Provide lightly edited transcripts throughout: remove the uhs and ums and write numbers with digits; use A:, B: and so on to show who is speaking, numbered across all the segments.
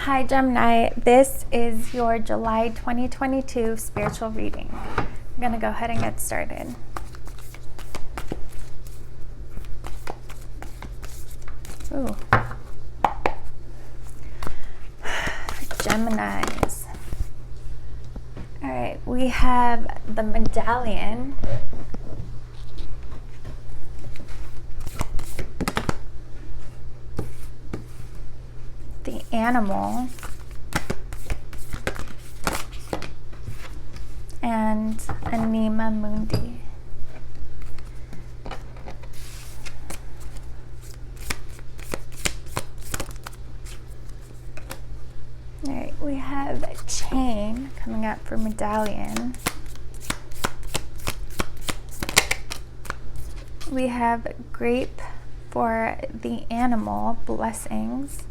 A: Hi Gemini, this is your July 2022 spiritual reading. I'm going to go ahead and get started. Ooh. Geminis. All right, we have the medallion. The animal, and Anima Mundi. All right, we have a chain coming up for medallion. We have grape for the animal, blessings.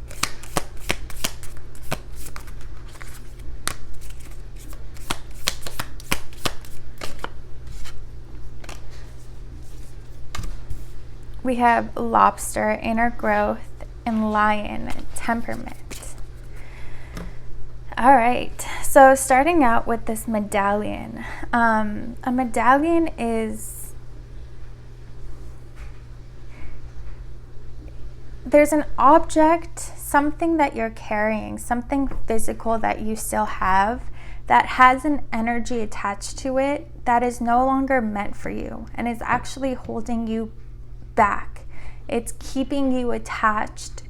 A: We have lobster, inner growth, and lion, temperament. All right, so starting out with this medallion. A medallion is, there's an object, something that you're carrying, something physical that you still have that has an energy attached to it that is no longer meant for you and is actually holding you back. It's keeping you attached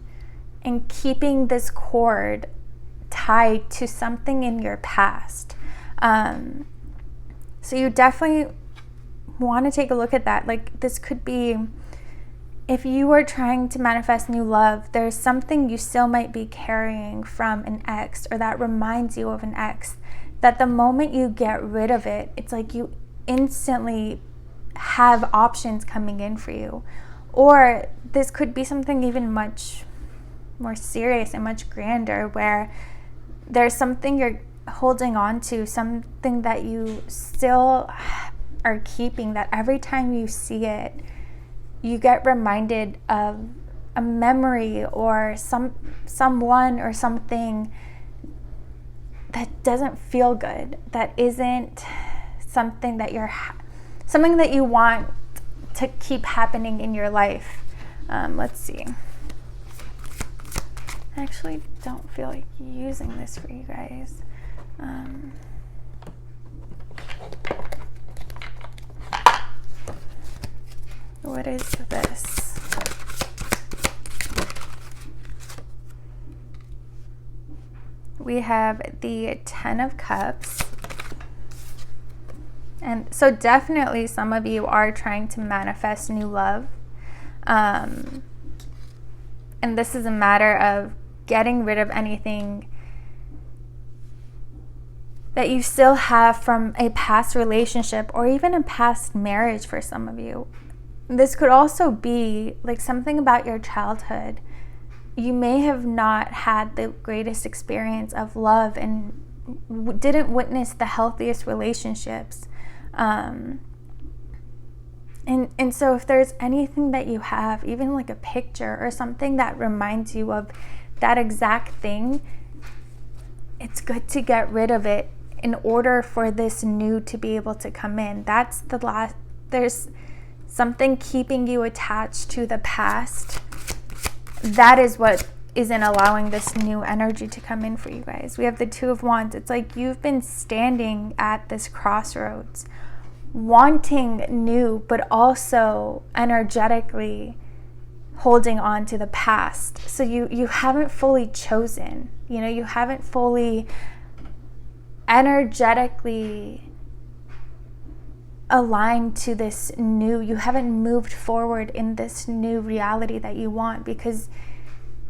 A: and keeping this cord tied to something in your past. So you definitely want to take a look at that. Like, this could be, if you are trying to manifest new love, there's something you still might be carrying from an ex, or that reminds you of an ex, that the moment you get rid of it, it's like you instantly have options coming in for you. Or this could be something even much more serious and much grander, where there's something you're holding on to, something that you still are keeping, that every time you see it, you get reminded of a memory or someone or something that doesn't feel good, that isn't something that something that you want to keep happening in your life. Let's see. I actually don't feel like using this for you guys. What is this? We have the 10 of Cups. And so definitely some of you are trying to manifest new love. And this is a matter of getting rid of anything that you still have from a past relationship, or even a past marriage for some of you. This could also be like something about your childhood. You may have not had the greatest experience of love and didn't witness the healthiest relationships. And so if there's anything that you have, even like a picture or something that reminds you of that exact thing, it's good to get rid of it in order for this new to be able to come in. That's the last. There's something keeping you attached to the past. That is what isn't allowing this new energy to come in for you guys. We have the 2 of Wands. It's like you've been standing at this crossroads, wanting new, but also energetically holding on to the past. So you haven't fully chosen. You haven't fully energetically aligned to this new. You haven't moved forward in this new reality that you want, because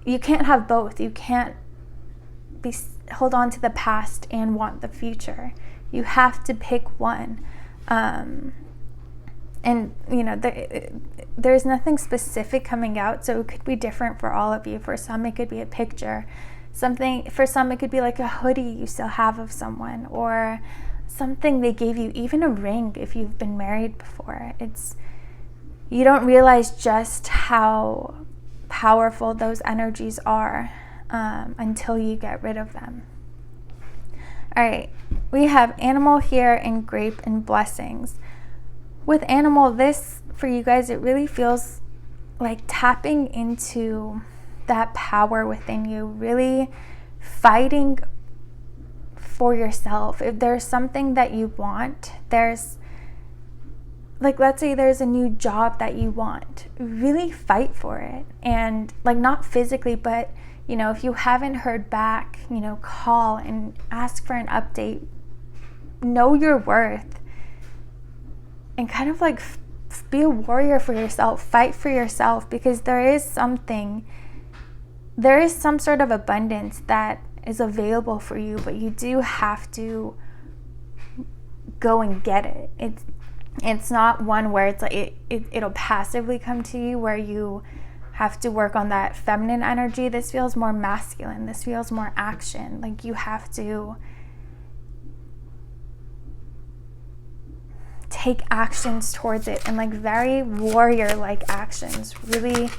A: you can't have both. You can't hold on to the past and want the future. You have to pick one. And there's nothing specific coming out, so it could be different for all of you. For some, it could be a picture. For some, it could be like a hoodie you still have of someone, or something they gave you, even a ring if you've been married before. You don't realize just how powerful those energies are. until you get rid of them. All right, we have animal here and grape and blessings. With animal, this for you guys, it really feels like tapping into that power within you, really fighting for yourself. If there's something that you want, there's like, let's say there's a new job that you want, really fight for it. And like, not physically, but you know, if you haven't heard back, you know, call and ask for an update. Know your worth and kind of like be a warrior for yourself, fight for yourself, because there is some sort of abundance that is available for you, but you do have to go and get it. It's not one where it's like it'll passively come to you, where you have to work on that feminine energy. This feels more masculine. This feels more action. Like you have to take actions towards it, and like very warrior-like actions, really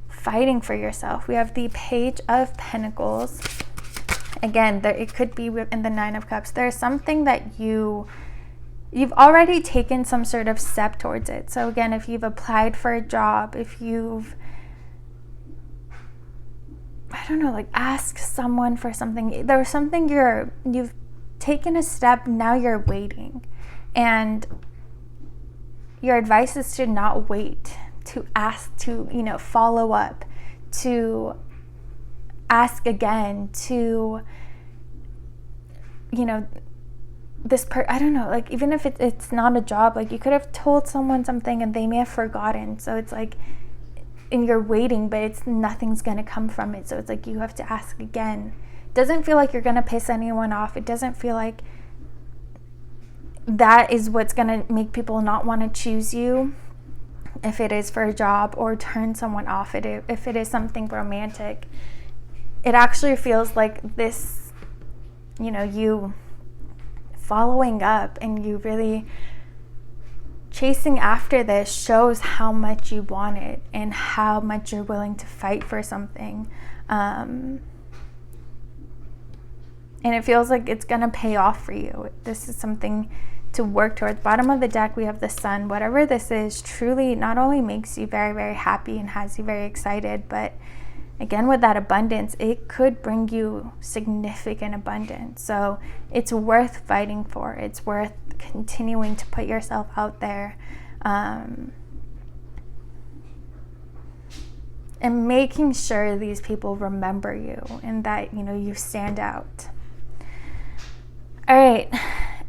A: fighting for yourself. We have the Page of Pentacles. Again, it could be in the Nine of Cups. There's something that you've already taken some sort of step towards it. So again, if you've applied for a job, if you've, I don't know, like asked someone for something, there's something you've taken a step, now you're waiting. And your advice is to not wait, to ask, to, you know, follow up, to ask again, to, you know, I don't know, like even if it's not a job, like you could have told someone something and they may have forgotten. So it's like, and you're waiting, but nothing's going to come from it. So it's like you have to ask again. It doesn't feel like you're going to piss anyone off. It doesn't feel like that is what's going to make people not want to choose you if it is for a job, or turn someone off if it is something romantic. It actually feels like this, you know, you following up and you really chasing after this shows how much you want it and how much you're willing to fight for something. And it feels like it's going to pay off for you. This is something to work towards. Bottom of the deck, we have the Sun. Whatever this is, truly not only makes you very, very happy and has you very excited, but again, with that abundance, it could bring you significant abundance. So it's worth fighting for. It's worth continuing to put yourself out there. And making sure these people remember you and that, you know, you stand out. All right.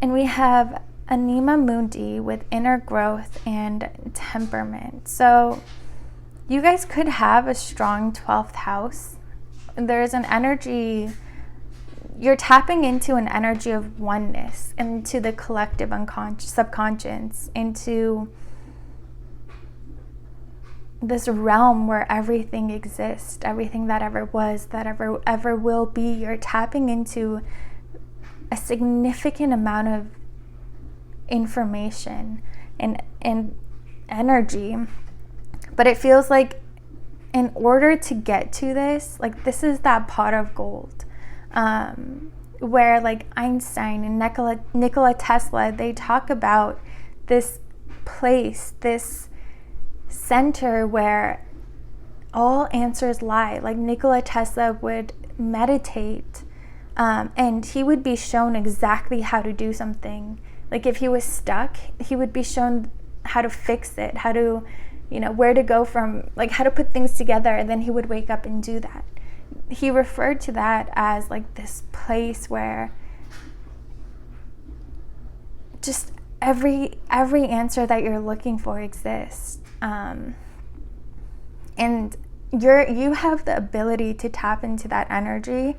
A: And we have Anima Mundi with inner growth and temperament. So you guys could have a strong 12th house. There's an energy, you're tapping into an energy of oneness, into the collective subconscious, into this realm where everything exists, everything that ever was, that ever will be. You're tapping into a significant amount of information and energy. But it feels like in order to get to this, like this is that pot of gold, where like Einstein and Nikola Tesla, they talk about this place, this center where all answers lie. Like Nikola Tesla would meditate, and he would be shown exactly how to do something. Like if he was stuck, he would be shown how to fix it, how to, you know, where to go from, like how to put things together, and then he would wake up and do that. He referred to that as like this place where just every answer that you're looking for exists. And you have the ability to tap into that energy,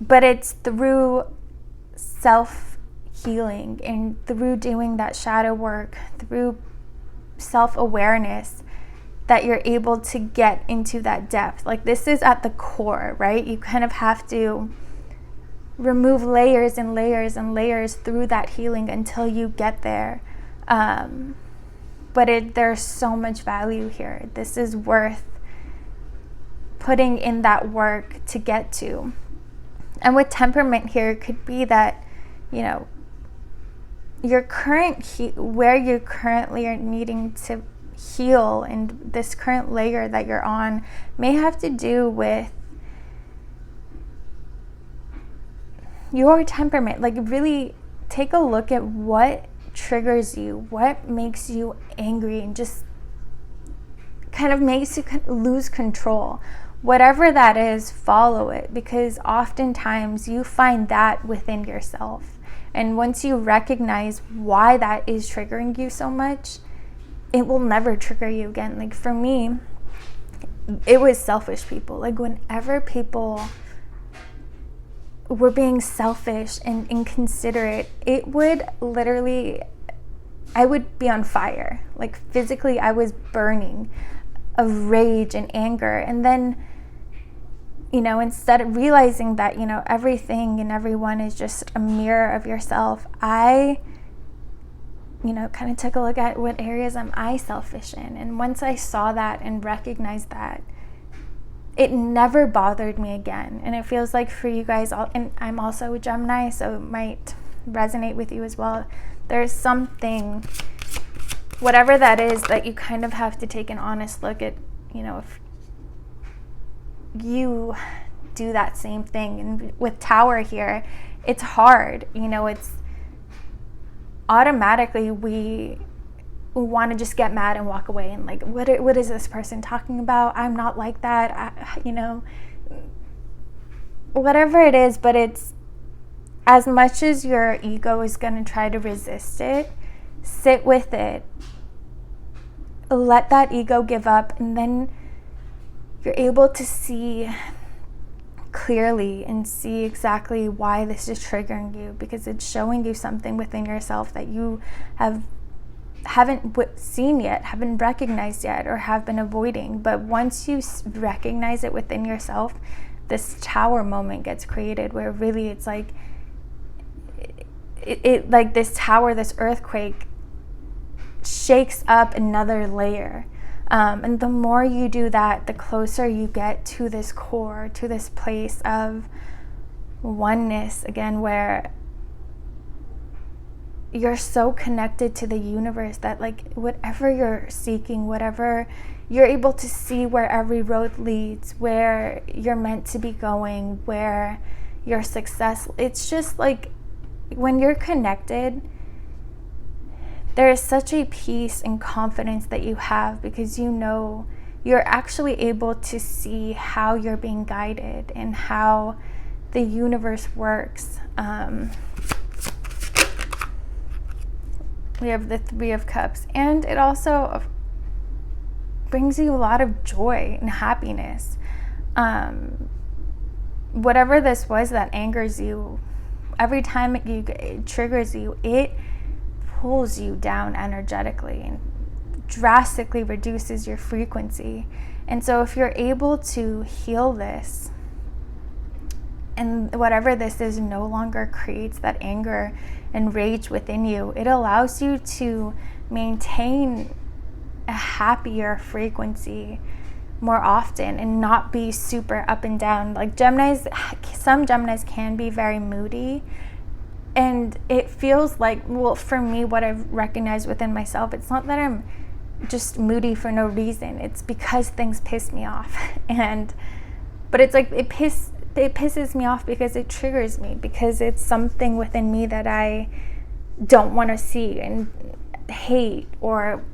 A: but it's through self-healing and through doing that shadow work, through self-awareness, that you're able to get into that depth. Like this is at the core, right? You kind of have to remove layers and layers and layers through that healing until you get there. But there's so much value here. This is worth putting in that work to get to. And with temperament here, it could be that, where you currently are needing to heal, and this current layer that you're on may have to do with your temperament. Like, really take a look at what triggers you, what makes you angry, and just kind of makes you lose control. Whatever that is, follow it, because oftentimes you find that within yourself. And once you recognize why that is triggering you so much, it will never trigger you again. Like, for me, it was selfish people. Like, whenever people were being selfish and inconsiderate, it would literally, I would be on fire. Like, physically, I was burning of rage and anger. And then, instead of realizing that, everything and everyone is just a mirror of yourself, I, kind of took a look at what areas am I selfish in. And once I saw that and recognized that, it never bothered me again. And it feels like for you guys, and I'm also a Gemini, so it might resonate with you as well. There's something, whatever that is, that you kind of have to take an honest look at, if you do that same thing. And with Tower here, it's hard, it's automatically we want to just get mad and walk away and like, what is this person talking about? I'm not like that, whatever it is. But it's, as much as your ego is going to try to resist it, sit with it, let that ego give up, and then you're able to see clearly and see exactly why this is triggering you, because it's showing you something within yourself that you haven't seen yet, haven't recognized yet, or have been avoiding. But once you recognize it within yourself, this Tower moment gets created, where really it's like it like this tower, this earthquake shakes up another layer. And the more you do that, the closer you get to this core, to this place of oneness again, where you're so connected to the universe that, like, whatever you're seeking, whatever, you're able to see where every road leads, where you're meant to be going, where your success. It's just like, when you're connected, there is such a peace and confidence that you have, because you're actually able to see how you're being guided and how the universe works. We have the Three of Cups, and it also brings you a lot of joy and happiness. Whatever this was that angers you, every time it triggers you, it pulls you down energetically and drastically reduces your frequency. And so if you're able to heal this, and whatever this is no longer creates that anger and rage within you, it allows you to maintain a happier frequency more often and not be super up and down. Like, some Geminis can be very moody. And it feels like, well, for me, what I've recognized within myself, it's not that I'm just moody for no reason. It's because things piss me off. But it's like, it pisses me off because it triggers me, because it's something within me that I don't want to see and hate, or,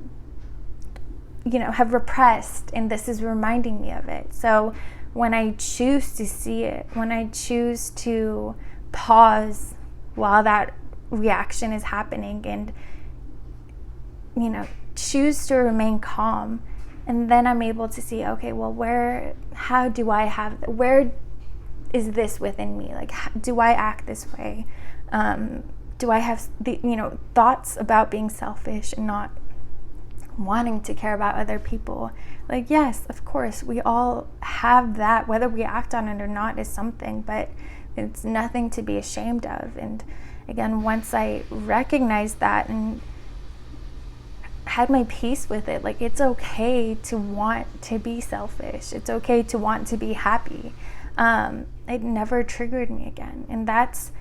A: have repressed. And this is reminding me of it. So when I choose to see it, when I choose to pause while that reaction is happening, and choose to remain calm, and then I'm able to see, okay, well, where is this within me? Like, do I act this way? Do I have the thoughts about being selfish and not wanting to care about other people? Like, yes, of course, we all have that. Whether we act on it or not is something, but it's nothing to be ashamed of. And again, once I recognized that and had my peace with it. Like, it's okay to want to be selfish. It's okay to want to be happy. It never triggered me again. And that's,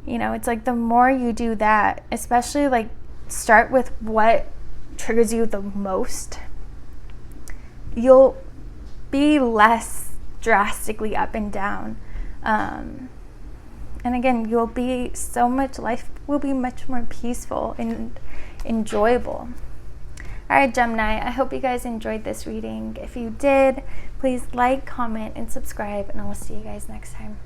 A: you know, it's like the more you do that, especially like start with what triggers you the most, you'll be less drastically up and down. And again, life will be much more peaceful and enjoyable. All right, Gemini, I hope you guys enjoyed this reading. If you did, please like, comment, and subscribe, and I will see you guys next time.